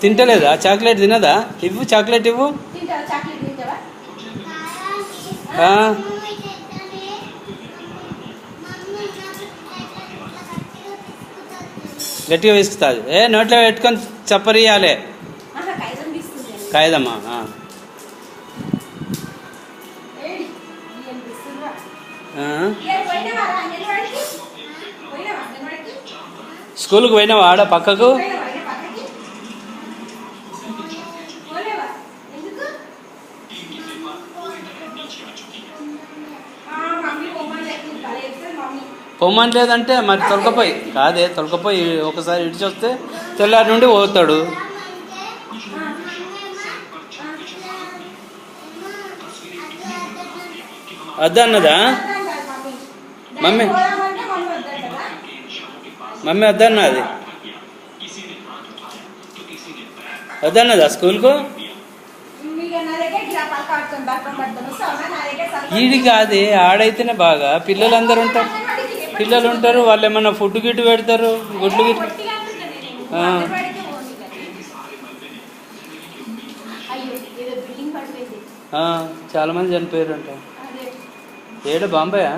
తింటలేదా? Chocolate తినదా? ఇవ్వు chocolate ఇవ్వు. గట్టిగా విసుకుతుంది. నోట్లో పెట్టుకొని చప్పరియాలే. కాయదమ్మా. స్కూల్కి పోయినావా? ఆడ పక్కకు పొమ్మని లేదంటే మరి తొలకపోయి కాదే, తొలకపోయి ఒకసారి ఇడిచి వస్తే తెల్లారి నుండి పోతాడు. వద్దన్నదా మమ్మీ? మమ్మీ వద్దన్నది. వద్దన్నదా స్కూల్కు? ఈడి కాదే, ఆడైతేనే బాగా పిల్లలందరూ ఉంటారు. పిల్లలు ఉంటారు, వాళ్ళు ఏమన్నా ఫుడ్ గిట్టు పెడతారు, గుడ్లు గిట్టు. చాలా మంది చనిపోయారు అంట. ఏడ బాంబేయా?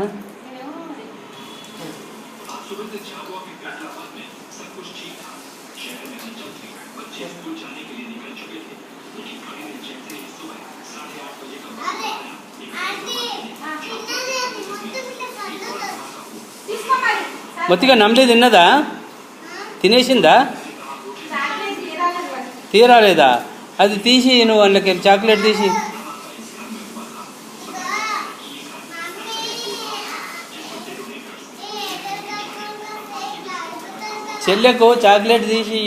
మొత్తిగా నమ్లి తిన్నదా? తినేసిందా? తీరాలేదా? అది తీసి నువ్వు అందులోకి చాక్లెట్ తీసి చెల్లెకు చాక్లెట్ తీసి